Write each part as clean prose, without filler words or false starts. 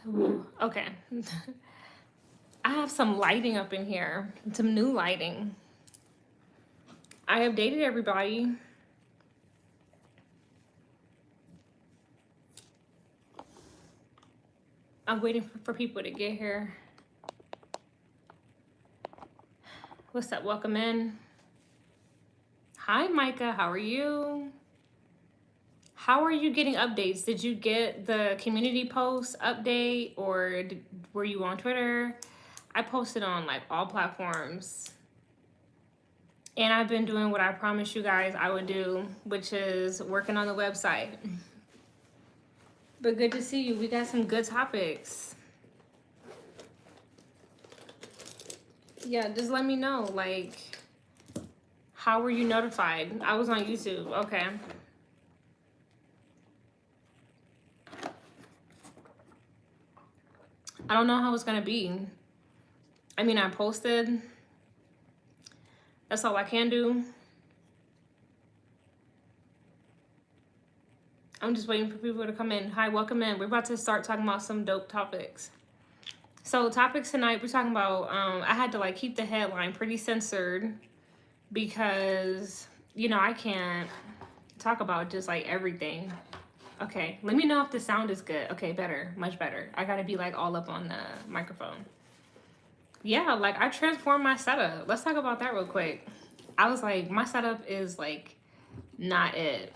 Ooh, okay. I have some lighting up in here, some new lighting. I updated everybody. I'm waiting for people to get here. What's up? Welcome in. Hi, Micah. How are you? How are you getting updates? Did you get the community post update or were you on Twitter? I posted on like all platforms. And I've been doing what I promised you guys I would do, which is working on the website. But good to see you. We got some good topics. Yeah, just let me know, like, how were you notified? I was on YouTube. Okay. I don't know how it's gonna be. I mean, I posted. That's all I can do. I'm just waiting for people to come in. Hi, welcome in. We're about to start talking about some dope topics. So topics tonight, we're talking about, I had to like keep the headline pretty censored because, you know, I can't talk about just like everything. Okay, let me know if the sound is good. Okay, better, much better. I gotta be like all up on the microphone. Yeah, like I transformed my setup. Let's talk about that real quick. I was like, my setup is like not it.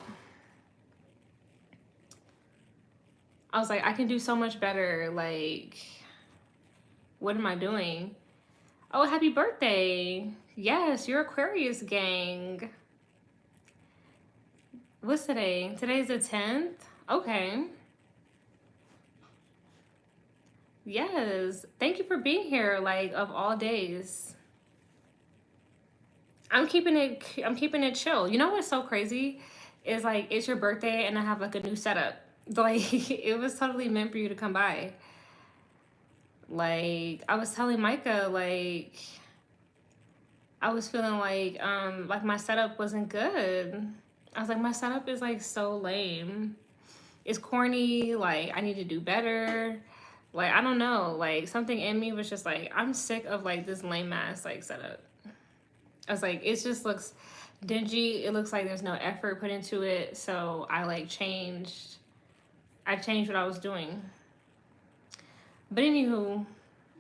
I was like, I can do so much better. Like, what am I doing? Oh, happy birthday. Yes, you're Aquarius gang. What's today? Today's the 10th? Okay. Yes. Thank you for being here, like, of all days. I'm keeping it chill. You know what's so crazy? Is like it's your birthday and I have like a new setup. Like it was totally meant for you to come by. Like I was telling Micah, like I was feeling like my setup wasn't good. I was like, my setup is like so lame. It's corny, like I need to do better. Like I don't know, like something in me was just like, I'm sick of like this lame ass like setup. I was like, it just looks dingy. It looks like there's no effort put into it. So I like changed. I changed what I was doing. But anywho,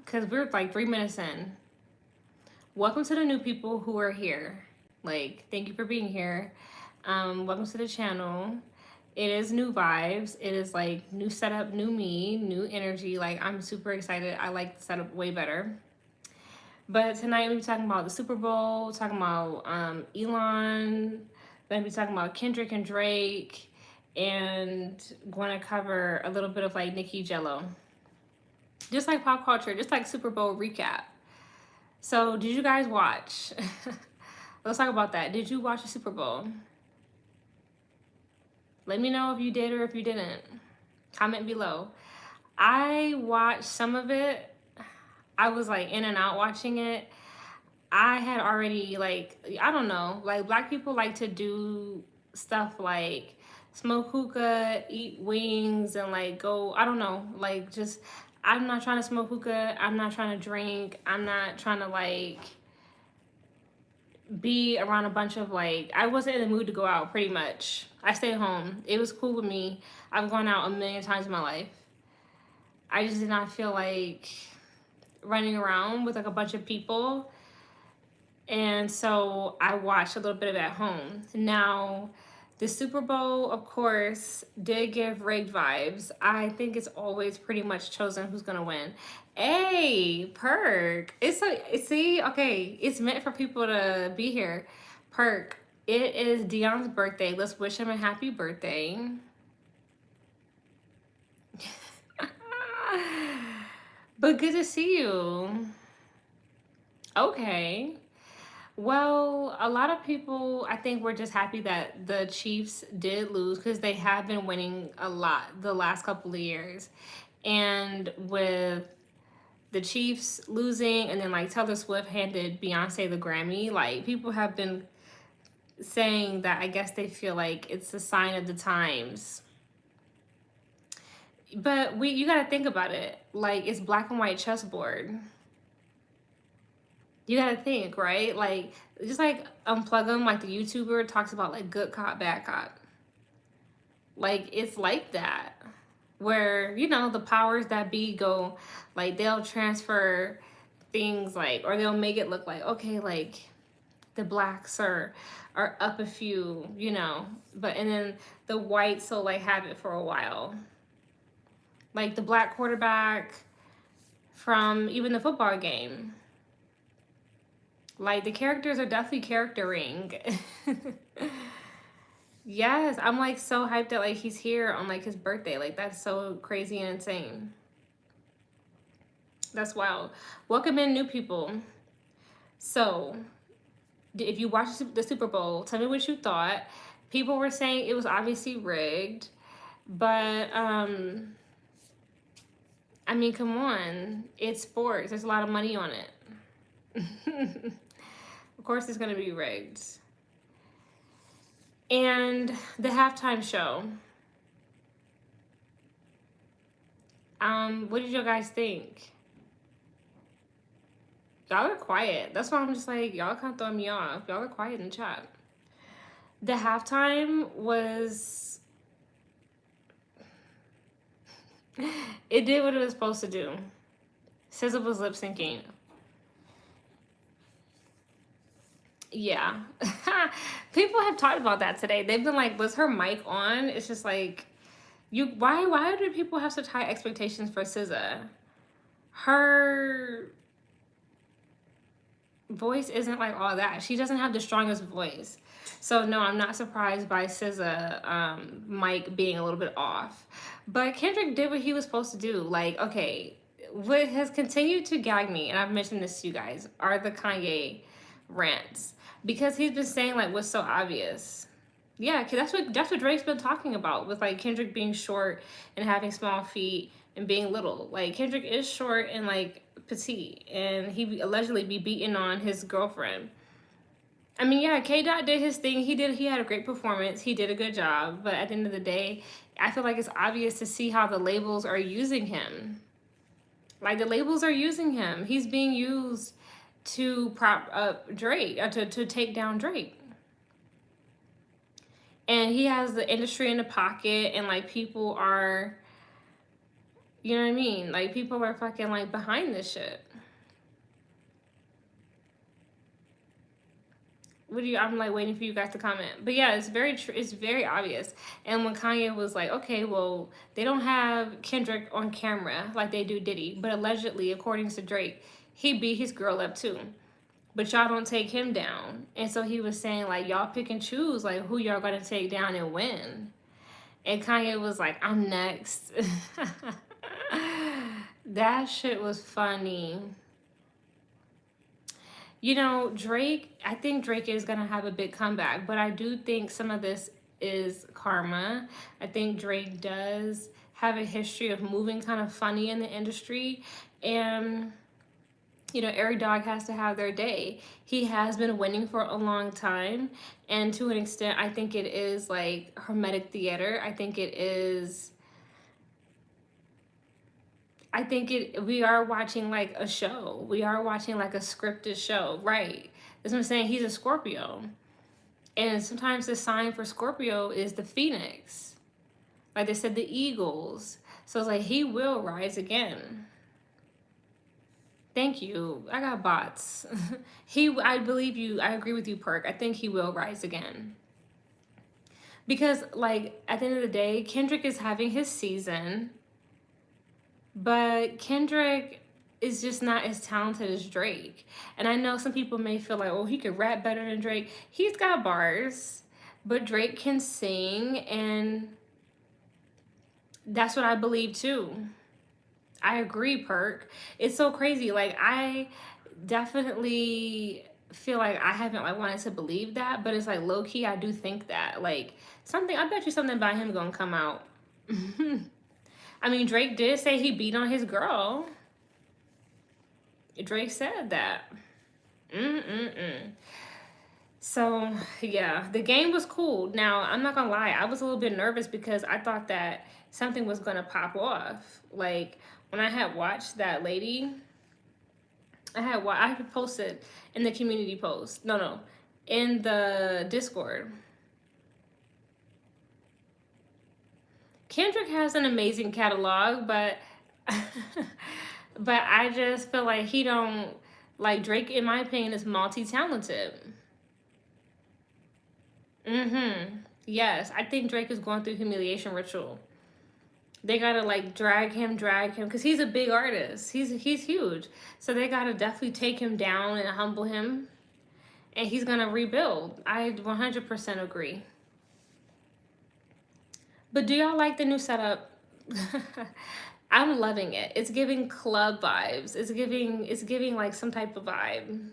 because we're like 3 minutes in. Welcome to the new people who are here. Like, thank you for being here. Welcome to the channel. It is new vibes. It is like new setup, new me, new energy. Like, I'm super excited. I like the setup way better. But tonight we'll be talking about the Super Bowl, talking about Elon, then we'll be talking about Kendrick and Drake, and going to cover a little bit of like Nicki Jello. Just like pop culture, just like Super Bowl recap. So did you guys watch? Let's talk about that. Did you watch the Super Bowl? Let me know if you did or if you didn't. Comment below. I watched some of it. I was like in and out watching it. I had already like, I don't know, like black people like to do stuff like smoke hookah, eat wings, and like go, I don't know, like just, I'm not trying to smoke hookah. I'm not trying to drink. I'm not trying to like be around a bunch of like, I wasn't in the mood to go out pretty much. I stayed home. It was cool with me. I've gone out a million times in my life. I just did not feel like running around with like a bunch of people. And so I watched a little bit of it at home. Now, the Super Bowl, of course, did give rigged vibes. I think it's always pretty much chosen who's gonna win. Hey, Perk. See, okay, it's meant for people to be here. Perk, it is Dion's birthday. Let's wish him a happy birthday. But good to see you. Okay. Well, a lot of people, I think, were just happy that the Chiefs did lose because they have been winning a lot the last couple of years. And with the Chiefs losing and then like Taylor Swift handed Beyonce the Grammy, like people have been saying that I guess they feel like it's a sign of the times. But you gotta think about it. Like, it's black and white chessboard. You gotta think, right? Like, just like Unplug 'em, like the YouTuber talks about like good cop, bad cop. Like, it's like that. Where, you know, the powers that be go, like, they'll transfer things, like, or they'll make it look like, okay, like, the blacks are up a few, you know, but and then the whites will like have it for a while. Like the black quarterback from even the football game. Like the characters are definitely charactering. Yes, I'm like so hyped that like he's here on like his birthday. Like that's so crazy and insane. That's wild. Welcome in new people. So, if you watched the Super Bowl, tell me what you thought. People were saying it was obviously rigged, but I mean, come on, it's sports. There's a lot of money on it. Of course, it's gonna be rigged. And the halftime show. What did you guys think? Y'all are quiet. That's why I'm just like, y'all kind of throwing me off. Y'all are quiet in the chat. The halftime was, it did what it was supposed to do. SZA was lip syncing. Yeah. People have talked about that today. They've been like, was her mic on? It's just like, why do people have such high expectations for SZA? Her voice isn't like all that. She doesn't have the strongest voice. So no, I'm not surprised by SZA mic being a little bit off. But Kendrick did what he was supposed to do. Like, okay, what has continued to gag me, and I've mentioned this to you guys, are the Kanye rants. Because he's been saying like what's so obvious. Yeah, cause that's what Drake's been talking about with like Kendrick being short and having small feet and being little. Like Kendrick is short and like petite, and he allegedly be beating on his girlfriend. I mean, yeah, K. Dot did his thing. He had a great performance. He did a good job. But at the end of the day, I feel like it's obvious to see how the labels are using him. Like the labels are using him. He's being used to prop up Drake, to take down Drake. And he has the industry in the pocket, and like people are, you know what I mean? Like people are fucking like behind this shit. I'm like waiting for you guys to comment. But yeah, it's very obvious. And when Kanye was like, okay, well, they don't have Kendrick on camera like they do Diddy, but allegedly, according to Drake, he beat his girl up too. But y'all don't take him down. And so he was saying like, y'all pick and choose like who y'all gonna take down and when. And Kanye was like, I'm next. That shit was funny. You know, Drake, I think Drake is going to have a big comeback, but I do think some of this is karma. I think Drake does have a history of moving kind of funny in the industry, and you know, every dog has to have their day. He has been winning for a long time, and to an extent, I think it is like hermetic theater. We are watching like a show. We are watching like a scripted show, right? That's what I'm saying. He's a Scorpio. And sometimes the sign for Scorpio is the Phoenix. Like they said, the Eagles. So it's like he will rise again. Thank you. I got bots. I believe you. I agree with you, Perk. I think he will rise again. Because like at the end of the day, Kendrick is having his season. But Kendrick is just not as talented as Drake. And I know some people may feel like, oh, he could rap better than Drake. He's got bars, but Drake can sing, and that's what I believe too. I agree, Perk. It's so crazy. Like, I definitely feel like I haven't like wanted to believe that, but it's like low key, I do think that. Like, I bet you something about him gonna come out. I mean, Drake did say he beat on his girl. Drake said that. So yeah, the game was cool. Now I'm not gonna lie, I was a little bit nervous because I thought that something was gonna pop off. Like when I had watched that lady, I had posted in the community post. No, in the Discord. Kendrick has an amazing catalog, but but I just feel like he don't like Drake. In my opinion, is multi-talented. Mm-hmm. Yes, I think Drake is going through humiliation ritual. They gotta like drag him, because he's a big artist. He's huge, so they gotta definitely take him down and humble him, and he's gonna rebuild. I 100% agree. But do y'all like the new setup? I'm loving it. It's giving club vibes. It's giving like some type of vibe.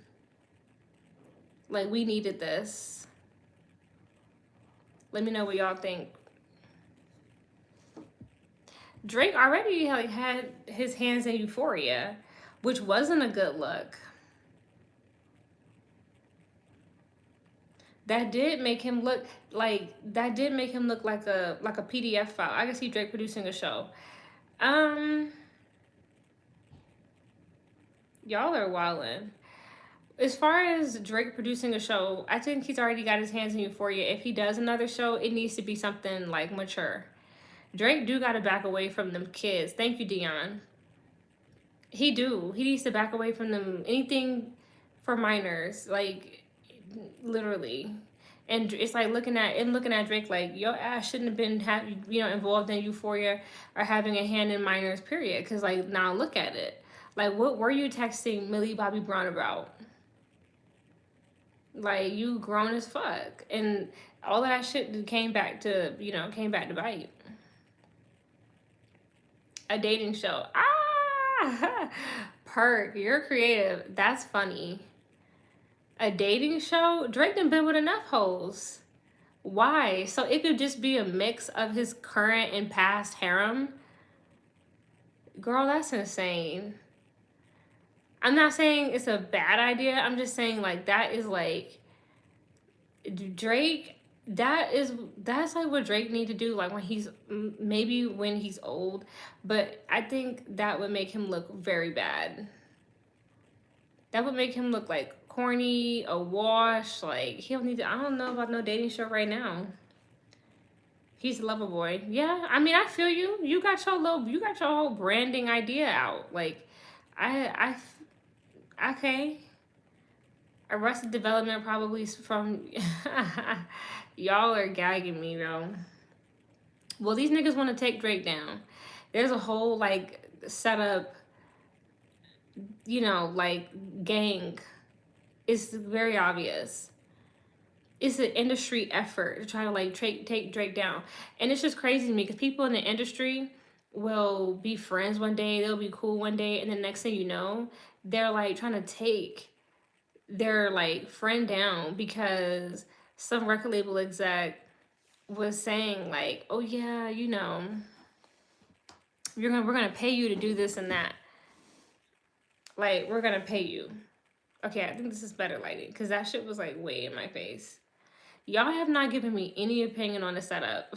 Like we needed this. Let me know what y'all think. Drake already like had his hands in Euphoria, which wasn't a good look. That did make him look like a PDF file. I can see Drake producing a show. Um, y'all are wildin'. As far as Drake producing a show, I think he's already got his hands in Euphoria. If he does another show, it needs to be something like mature. Drake do gotta back away from them kids. Thank you, Dion. He do. He needs to back away from them. Anything for minors, like literally. And it's like looking at Drake like your ass shouldn't have been involved in Euphoria or having a hand in minors. Period. Because like now look at it. Like what were you texting Millie Bobby Brown about? Like you grown as fuck, and all of that shit came back to bite. A dating show. Ah, Perk, you're creative. That's funny. A dating show? Drake done been with enough hoes. Why? So it could just be a mix of his current and past harem? Girl, that's insane. I'm not saying it's a bad idea. I'm just saying like that is like Drake. That's like what Drake need to do. Like when maybe when he's old, but I think that would make him look very bad. That would make him look like corny, a wash. Like he don't need to. I don't know about no dating show right now. He's a lover boy. Yeah, I mean, I feel you. You got your whole branding idea out. Like, okay. Arrested Development probably from. Y'all are gagging me, though. Well, these niggas want to take Drake down. There's a whole like setup, like gang. It's very obvious. It's an industry effort to try to like take Drake down, and it's just crazy to me because people in the industry will be friends one day, they'll be cool one day, and the next thing you know, they're like trying to take their like friend down because some record label exec was saying like, oh yeah, we're gonna pay you to do this and that. Like we're gonna pay you. Okay, I think this is better lighting because that shit was like way in my face. Y'all have not given me any opinion on the setup.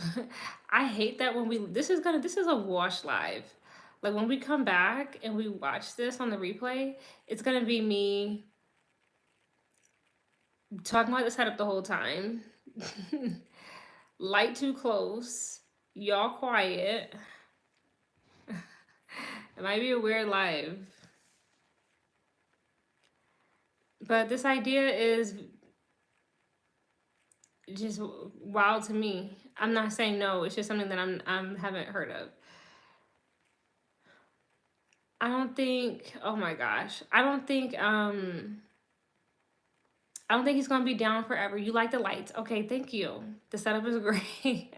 I hate that when this is a wash live. Like when we come back and we watch this on the replay, it's gonna be me talking about the setup the whole time. Light too close. Y'all quiet. It might be a weird live. But this idea is just wild to me. I'm not saying no, it's just something that I'm haven't heard of. I don't think, oh my gosh. I don't think he's gonna be down forever. You like the lights. Okay, thank you. The setup is great.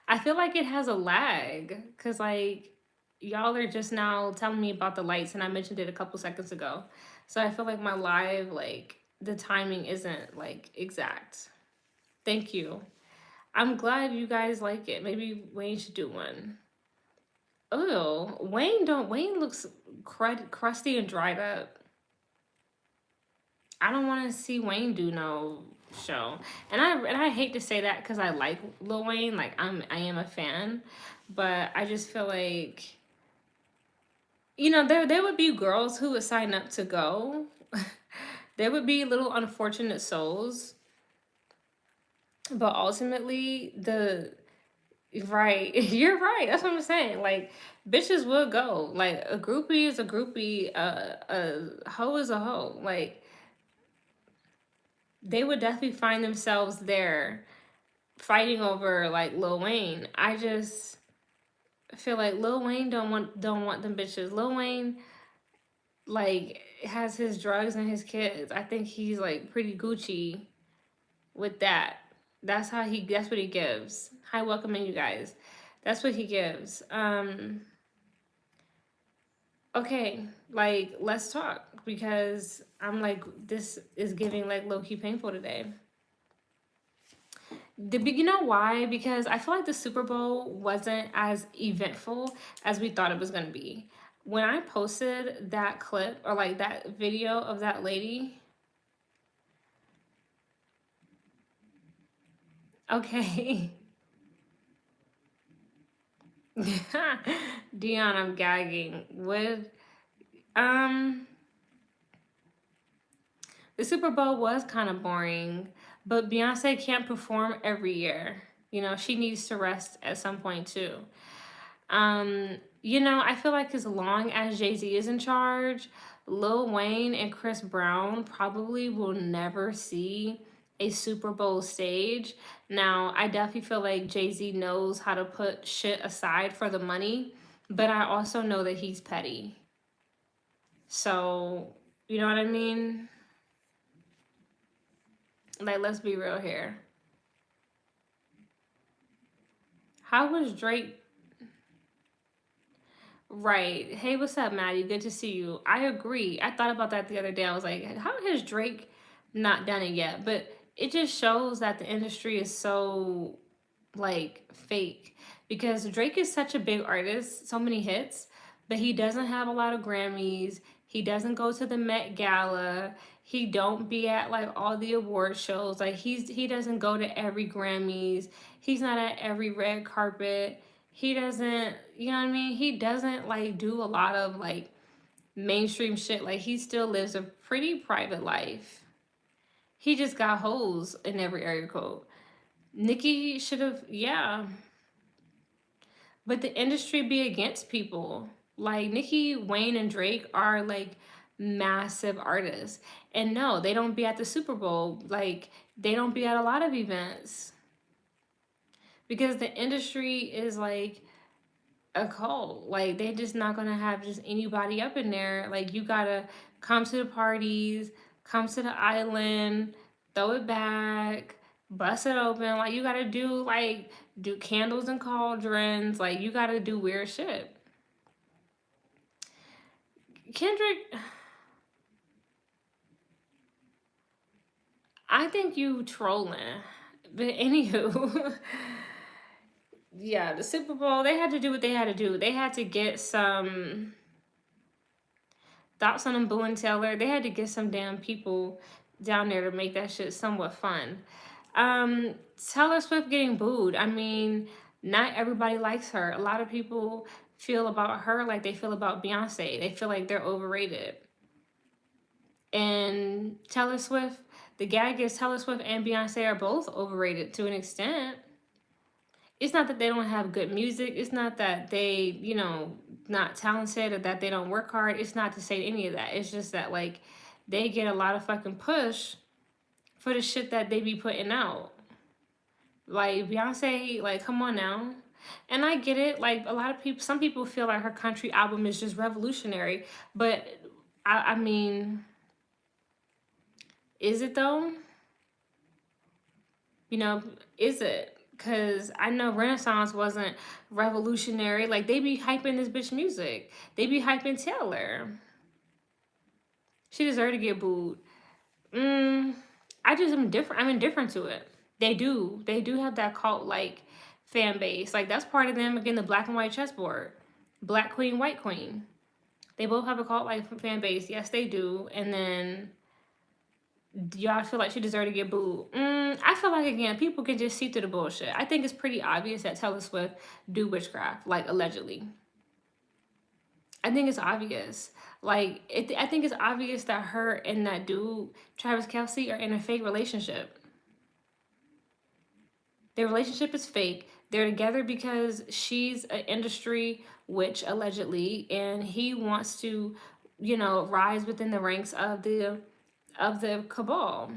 I feel like it has a lag because like y'all are just now telling me about the lights and I mentioned it a couple seconds ago. So I feel like my live, like the timing isn't like exact. Thank you. I'm glad you guys like it. Maybe Wayne should do one. Oh, Wayne looks crusty and dried up. I don't want to see Wayne do no show. And I hate to say that because I like Lil Wayne, like I am a fan, but I just feel like, you know, there would be girls who would sign up to go. There would be little unfortunate souls, but ultimately the right, you're right. That's what I'm saying. Like bitches will go. Like a groupie is a groupie. A hoe is a hoe. Like they would definitely find themselves there fighting over like Lil Wayne. I just feel like Lil Wayne don't want them bitches. Lil Wayne like has his drugs and his kids. I think he's like pretty Gucci with that. That's what he gives. Hi, welcoming you guys. That's what he gives. Okay, like let's talk because I'm like this is giving like low key painful today. You know why? Because I feel like the Super Bowl wasn't as eventful as we thought it was gonna be. When I posted that clip or like that video of that lady, okay. Dion, I'm gagging. Um the Super Bowl was kind of boring, but Beyonce can't perform every year. You know, she needs to rest at some point too. You know, I feel like as long as Jay-Z is in charge, Lil Wayne and Chris Brown probably will never see a Super Bowl stage. Now, I definitely feel like Jay-Z knows how to put shit aside for the money, but I also know that he's petty. So, you know what I mean? Like, let's be real here. How was Drake? Right. Hey, what's up, Maddie? Good to see you. I agree. I thought about that the other day. I was like, how has Drake not done it yet? But it just shows that the industry is so like fake because Drake is such a big artist, so many hits, but he doesn't have a lot of Grammys. He doesn't go to the Met Gala. He don't be at like all the award shows. Like he doesn't go to every Grammys. He's not at every red carpet. He doesn't, you know what I mean? He doesn't like do a lot of like mainstream shit. Like he still lives a pretty private life. He just got hoes in every area code. Nicki should have, yeah. But the industry be against people. Like Nicki, Wayne, and Drake are like massive artists. And no, they don't be at the Super Bowl. Like they don't be at a lot of events. Because the industry is like a cult. Like they just not gonna have just anybody up in there. Like you gotta come to the parties, come to the island, throw it back, bust it open. Like you gotta do candles and cauldrons. Like you gotta do weird shit. Kendrick, I think you trolling. But anywho, yeah, the Super Bowl, they had to do what they had to do. They had to get some thoughts on them Boo and Taylor. They had to get some damn people down there to make that shit somewhat fun. Taylor Swift getting booed. I mean, not everybody likes her. A lot of people feel about her like they feel about Beyonce. They feel like they're overrated. And Taylor Swift, the gag is Taylor Swift and Beyonce are both overrated to an extent. It's not that they don't have good music. It's not that they, you know, not talented or that they don't work hard. It's not to say any of that. It's just that like they get a lot of fucking push for the shit that they be putting out. Like Beyonce, like come on now. And I get it. Like a lot of people, some people feel like her country album is just revolutionary, but I mean, is it though? You know, is it? Because I know Renaissance wasn't revolutionary. Like, they be hyping this bitch music. They be hyping Taylor. She deserved to get booed. I just am different. I'm indifferent to it. They do. They do have that cult, like, fan base. Like, that's part of them, again, the black and white chessboard. Black queen, white queen. They both have a cult, like, fan base. Yes, they do. And then Do y'all feel like she deserved to get booed? I feel like, again, people can just see through the bullshit. I think it's pretty obvious that Taylor Swift do witchcraft, like allegedly. I think it's obvious. Like, I think it's obvious that her and that dude, Travis Kelce, are in a fake relationship. Their relationship is fake. They're together because she's an industry witch, allegedly, and he wants to, rise within the ranks of the cabal.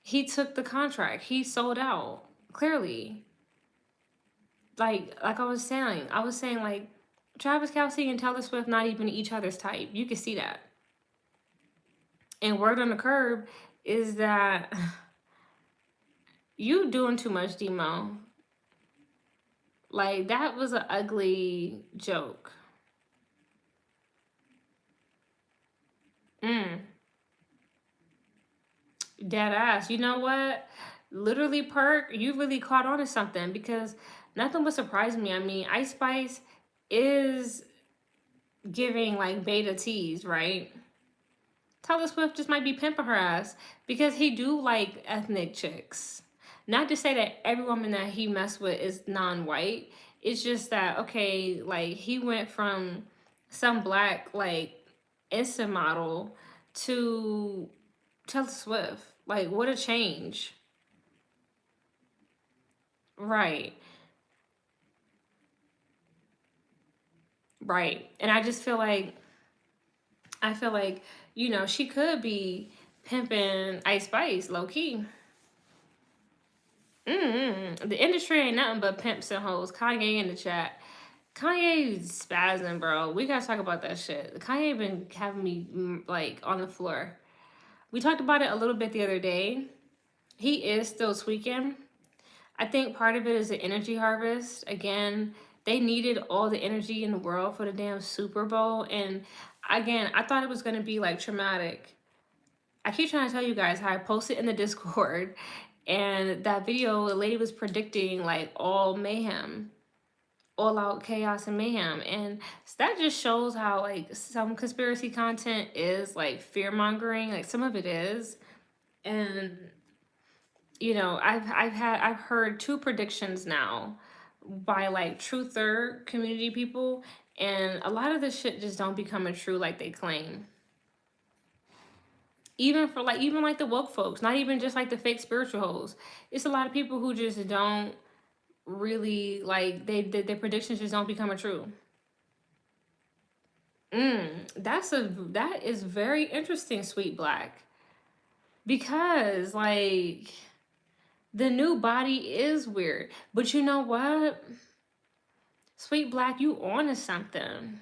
He took the contract. He sold out. Clearly. Like I was saying like Travis Kelce and Taylor Swift not even each other's type. You can see that. And word on the curb is that you doing too much, Demo. Like, that was an ugly joke. Mm, dead ass. You know what? Literally, Perk, you really caught on to something because nothing would surprise me. I mean, Ice Spice is giving like beta tease, right? Taylor Swift just might be pimping her ass because he do like ethnic chicks. Not to say that every woman that he messed with is non-white. It's just that, okay, like he went from some black like Insta model to Taylor Swift. Like, what a change. Right. Right. And I feel like, she could be pimping Ice Spice low key. The industry ain't nothing but pimps and hoes. Kanye in the chat. Kanye's spazzing, bro. We gotta talk about that shit. Kanye been having me like on the floor. We talked about it a little bit the other day. He is still tweaking. I think part of it is the energy harvest. Again, they needed all the energy in the world for the damn Super Bowl. And again, I thought it was gonna be like traumatic. I keep trying to tell you guys how I posted in the Discord, and that video, the lady was predicting like all mayhem, all out chaos and mayhem. And that just shows how like some conspiracy content is like fear mongering, like some of it is. And I've heard two predictions now by like truther community people, and a lot of this shit just don't become a true like they claim. Even like the woke folks, not even just like the fake spiritual hoes. It's a lot of people who just don't really like their predictions just don't become a true. That is very interesting, Sweet Black, because like the new body is weird, but you know what, Sweet Black, you on to something.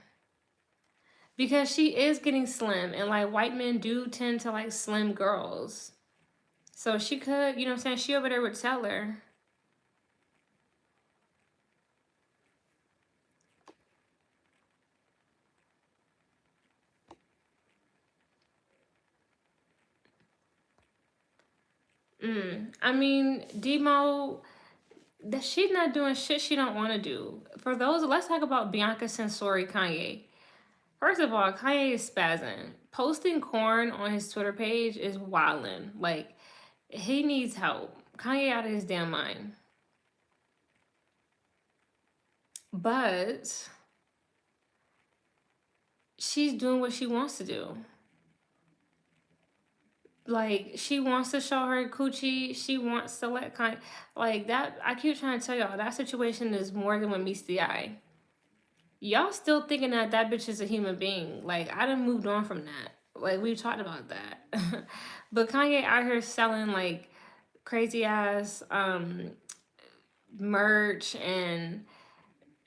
Because she is getting slim, and like white men do tend to like slim girls. So she could, you know what I'm saying? She over there with Teller. I mean, Demo, that she's not doing shit she don't want to do. For those, let's talk about Bianca Censori Kanye. First of all, Kanye is spazzing. Posting corn on his Twitter page is wildin'. Like, he needs help. Kanye out of his damn mind. But she's doing what she wants to do. Like, she wants to show her coochie. She wants to let Kanye, like that. I keep trying to tell y'all that situation is more than what meets the eye. Y'all still thinking that that bitch is a human being. Like, I done moved on from that. Like, we've talked about that. But Kanye out here selling like crazy ass merch and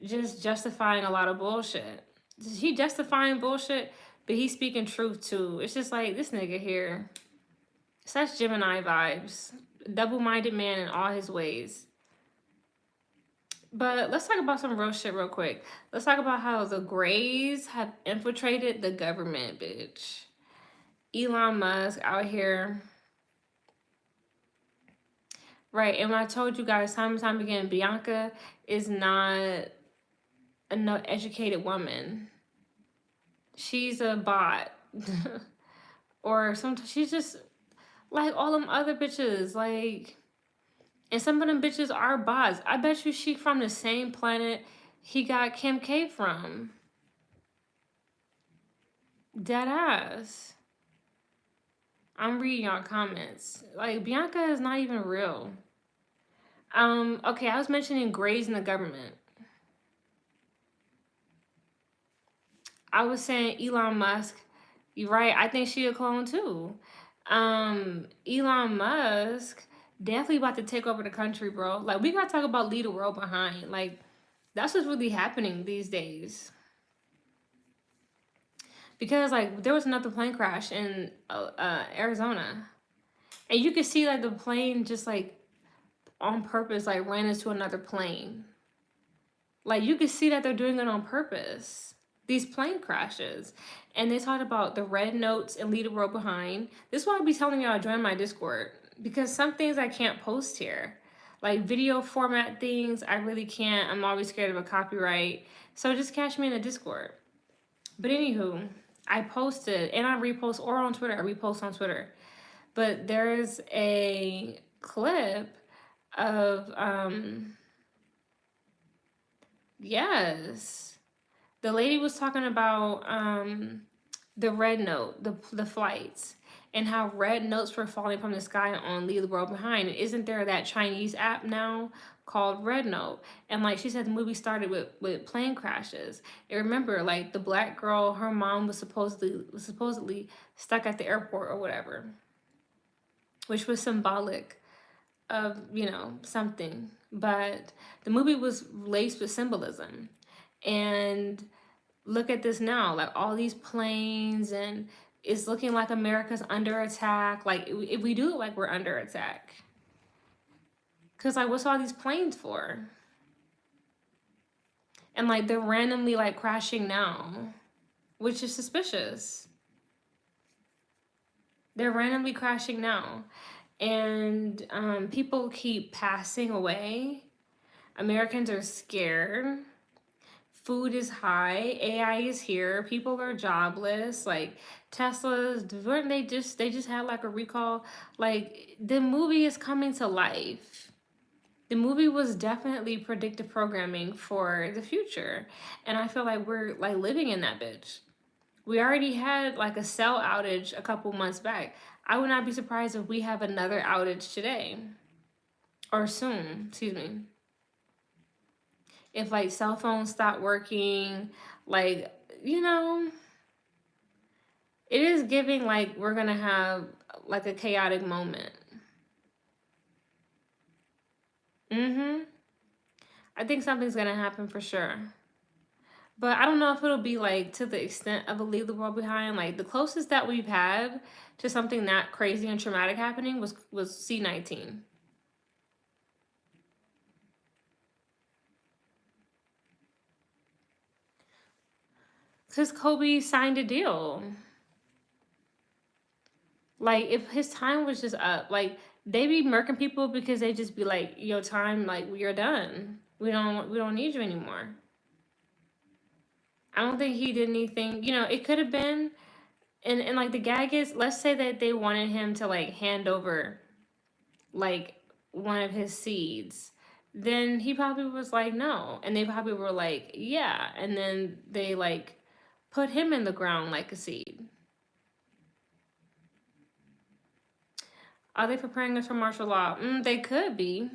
just justifying a lot of bullshit. He justifying bullshit, but he's speaking truth too. It's just like this nigga here. Such Gemini vibes. Double-minded man in all his ways. But let's talk about some real shit real quick. Let's talk about how the Greys have infiltrated the government, bitch. Elon Musk out here. Right, and when I told you guys time and time again, Bianca is not a no educated woman. She's a bot. Or sometimes she's just like all them other bitches, like, and some of them bitches are bots. I bet you she from the same planet he got Kim K from. Dead ass. I'm reading y'all comments. Like, Bianca is not even real. Okay, I was mentioning grades in the government. I was saying Elon Musk. You're right. I think she a clone too. Elon Musk definitely about to take over the country, bro. Like, we gotta talk about leave the world behind. Like, that's what's really happening these days. Because like there was another plane crash in Arizona, and you could see like the plane just like on purpose like ran into another plane. Like you could see that they're doing it on purpose. These plane crashes, and they talked about the red notes and leave the world behind. This is why I be telling y'all join my Discord, because some things I can't post here, like video format things. I really can't. I'm always scared of a copyright. So just catch me in the Discord. But anywho, I posted and I repost or on Twitter. I repost on Twitter. But there's a clip of yes. The lady was talking about the red note, the flights, and how red notes were falling from the sky on Leave the World Behind. And isn't there that Chinese app now called Red Note? And like she said, the movie started with plane crashes. And remember, like the black girl, her mom was supposedly stuck at the airport or whatever, which was symbolic of something. But the movie was laced with symbolism, and look at this now, like all these planes, and it's looking like America's under attack. Like if we do it like we're under attack, because like what's all these planes for? And like they're randomly like crashing now, which is suspicious. They're randomly crashing now, and people keep passing away. Americans are scared. Food is high, AI is here, people are jobless, like Tesla's weren't they just had like a recall. Like the movie is coming to life. The movie was definitely predictive programming for the future, and I feel like we're like living in that bitch. We already had like a cell outage a couple months back. I would not be surprised if we have another outage today or soon, excuse me. If like cell phones stop working, like, it is giving like we're gonna have like a chaotic moment. I think something's gonna happen for sure. But I don't know if it'll be like to the extent of a Leave the World Behind. Like the closest that we've had to something that crazy and traumatic happening was C-19. Because Kobe signed a deal. Like if his time was just up, like they be murking people because they just be like, "Your time, like you're done. We don't need you anymore." I don't think he did anything. It could have been, and like the gag is, let's say that they wanted him to like hand over like one of his seeds, then he probably was like no, and they probably were like yeah, and then they like put him in the ground like a seed. Are they preparing us for martial law? They could be.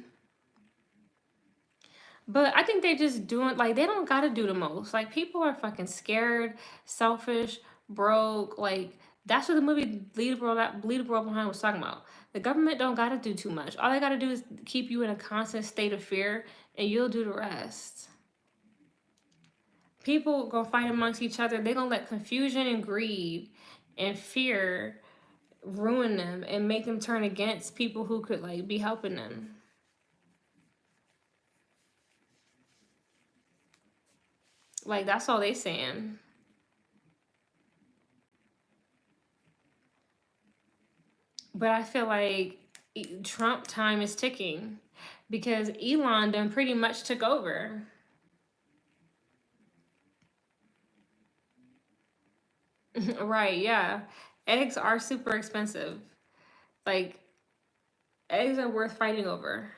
But I think they just doing like they don't gotta do the most. Like people are fucking scared, selfish, broke. Like that's what the movie Bleed the World Behind was talking about. The government don't gotta do too much. All they gotta do is keep you in a constant state of fear, and you'll do the rest. People gonna fight amongst each other. They gonna let confusion and greed and fear ruin them and make them turn against people who could like be helping them. Like that's all they saying. But I feel like Trump time is ticking because Elon done pretty much took over. Right, yeah. Eggs are super expensive. Like, eggs are worth fighting over.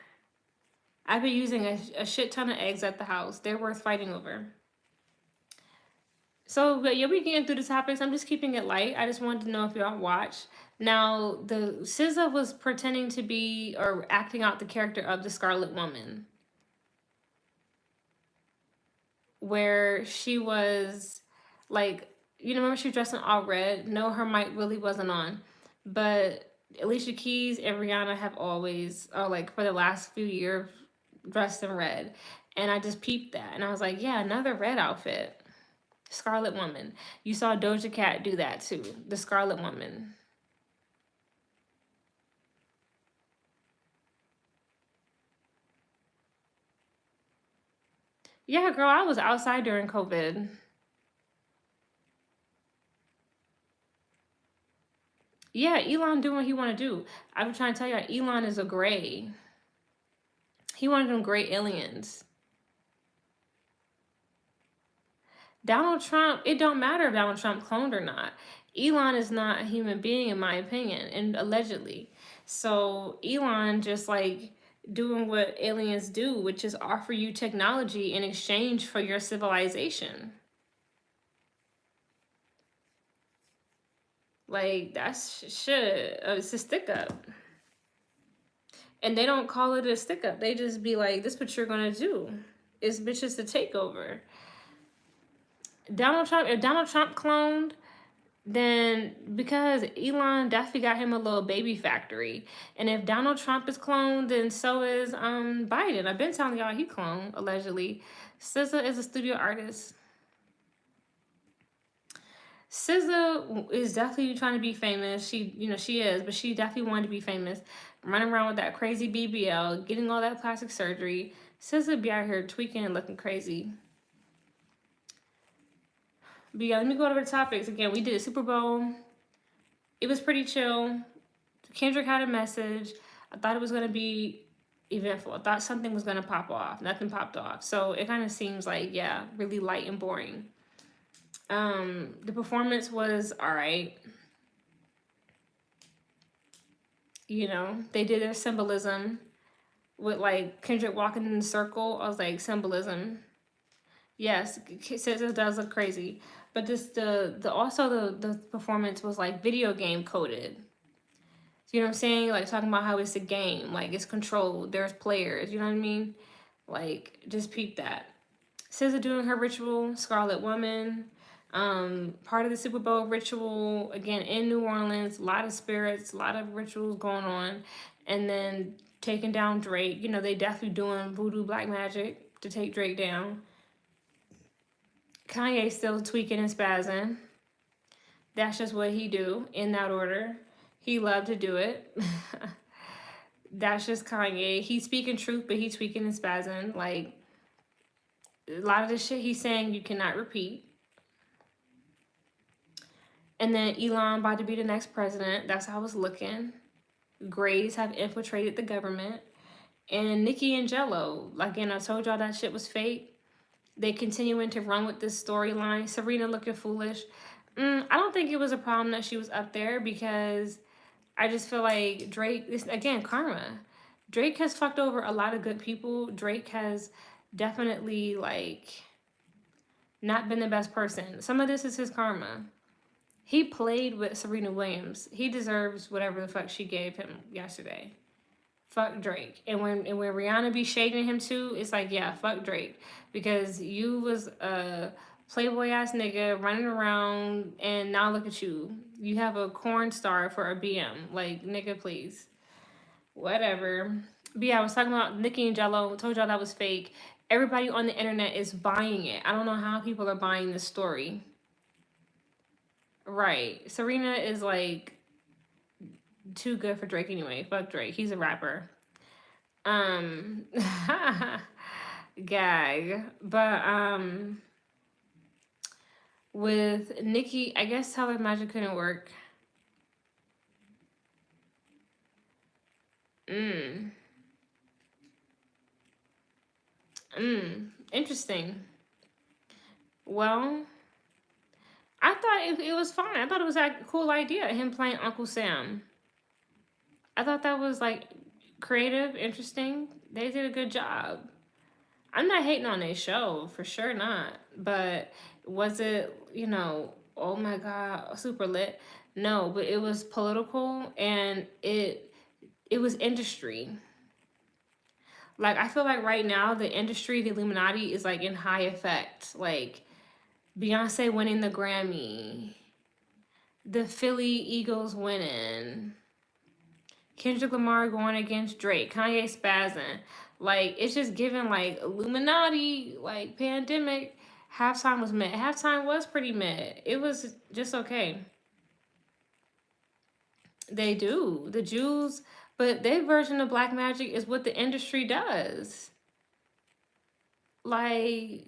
I've been using a shit ton of eggs at the house. They're worth fighting over. So, but yeah, we getting through the topics. I'm just keeping it light. I just wanted to know if y'all watch. Now, the SZA was pretending to be or acting out the character of the Scarlet Woman, where she was like, remember she was dressed in all red? No, her mic really wasn't on, but Alicia Keys and Rihanna have always, or like for the last few years, dressed in red, and I just peeped that, and I was like, yeah, another red outfit. Scarlet Woman. You saw Doja Cat do that too. The Scarlet Woman. Yeah, girl, I was outside during COVID. Yeah, Elon doing what he want to do. I'm trying to tell you, Elon is a gray. He wanted them gray aliens. Donald Trump, it don't matter if Donald Trump cloned or not. Elon is not a human being, in my opinion, and allegedly. So Elon just like doing what aliens do, which is offer you technology in exchange for your civilization. Like that's shit. It's a stick up, and they don't call it a stick up. They just be like, "This what you're gonna do." It's bitches to take over. Donald Trump. If Donald Trump cloned, then because Elon definitely got him a little baby factory, and if Donald Trump is cloned, then so is Biden. I've been telling y'all he cloned allegedly. SZA is a studio artist. SZA is definitely trying to be famous. She is, but she definitely wanted to be famous. Running around with that crazy BBL, getting all that plastic surgery. SZA be out here tweaking and looking crazy. But yeah, let me go over the topics again. We did a Super Bowl. It was pretty chill. Kendrick had a message. I thought it was gonna be eventful. I thought something was gonna pop off. Nothing popped off. So it kind of seems like, yeah, really light and boring. The performance was all right. They did their symbolism with like Kendrick walking in the circle. I was like, symbolism. Yes, it does look crazy, but this the also the performance was like video game coded. You know what I'm saying? Like talking about how it's a game, like it's controlled. There's players. You know what I mean? Like just peep that. SZA doing her ritual, Scarlet Woman. Part of the Super Bowl ritual again in New Orleans. A lot of spirits, a lot of rituals going on, and then taking down Drake. They definitely doing voodoo black magic to take Drake down. Kanye still tweaking and spazzing. That's just what he do in that order. He loved to do it. That's just Kanye. He's speaking truth, but he's tweaking and spazzing. Like a lot of the shit he's saying, you cannot repeat. And then Elon about to be the next president. That's how it's looking. Grays have infiltrated the government. And Nicki and Jello, again, I told y'all that shit was fake. They continuing to run with this storyline. Serena looking foolish. I don't think it was a problem that she was up there because I just feel like Drake, again, karma. Drake has fucked over a lot of good people. Drake has definitely not been the best person. Some of this is his karma. He played with Serena Williams. He deserves whatever the fuck she gave him yesterday. Fuck Drake. And when Rihanna be shading him too, it's like, yeah, fuck Drake. Because you was a playboy ass nigga running around and now look at you. You have a corn star for a BM. Like, nigga, please. Whatever. But yeah, I was talking about Nicki and Jello. Told y'all that was fake. Everybody on the internet is buying it. I don't know how people are buying this story. Right. Serena is like too good for Drake anyway. Fuck Drake. He's a rapper. Gag. But with Nicki, I guess Color Magic couldn't work. Interesting. Well, I thought it was fine. I thought it was a cool idea, him playing Uncle Sam. I thought that was like creative, interesting. They did a good job. I'm not hating on their show, for sure not. But was it, oh my God, super lit? No, but it was political and it was industry. Like I feel like right now the industry, the Illuminati is like in high effect. Like Beyonce winning the Grammy, the Philly Eagles winning, Kendrick Lamar going against Drake, Kanye spazzing. Like it's just giving like Illuminati, like pandemic. Halftime was mid. Halftime was pretty mid. It was just okay. They do. The Jews, but their version of black magic is what the industry does. Like,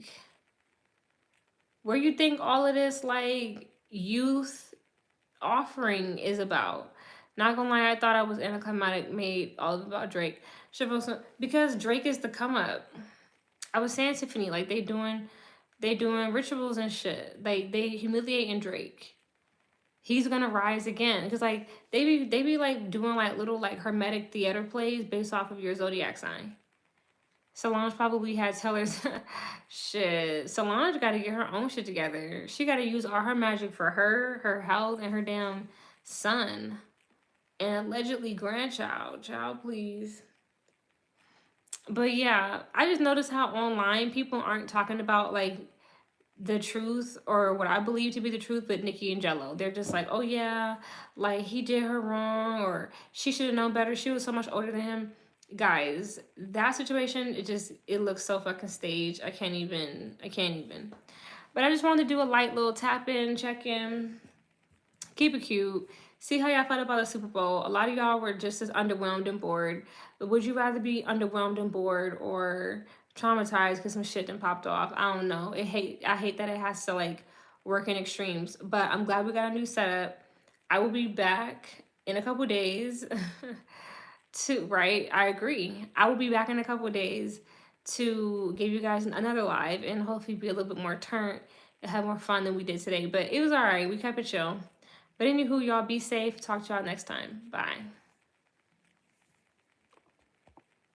where you think all of this like youth offering is about. Not gonna lie, I thought I was anticlimactic made all about Drake. Because Drake is the come up. I was saying Tiffany, like they doing rituals and shit. Like they humiliating Drake. He's gonna rise again. Cause like they be like doing like little like hermetic theater plays based off of your zodiac sign. Solange probably had tellers. Shit. Solange got to get her own shit together. She got to use all her magic for her health, and her damn son. And allegedly grandchild. Child, please. But yeah, I just noticed how online people aren't talking about like the truth or what I believe to be the truth, but Nikki and Jello. They're just like, oh yeah, like he did her wrong or she should have known better. She was so much older than him. Guys, that situation, it looks so fucking staged. I can't even. But I just wanted to do a light little tap in, check in, keep it cute. See how y'all felt about the Super Bowl. A lot of y'all were just as underwhelmed and bored. But would you rather be underwhelmed and bored or traumatized because some shit done popped off? I don't know. I hate that it has to like work in extremes. But I'm glad we got a new setup. I will be back in a couple days. Right, I agree. I will be back in a couple days to give you guys another live and hopefully be a little bit more turnt and have more fun than we did today. But it was all right. We kept it chill. But anywho, y'all be safe. Talk to y'all next time. Bye.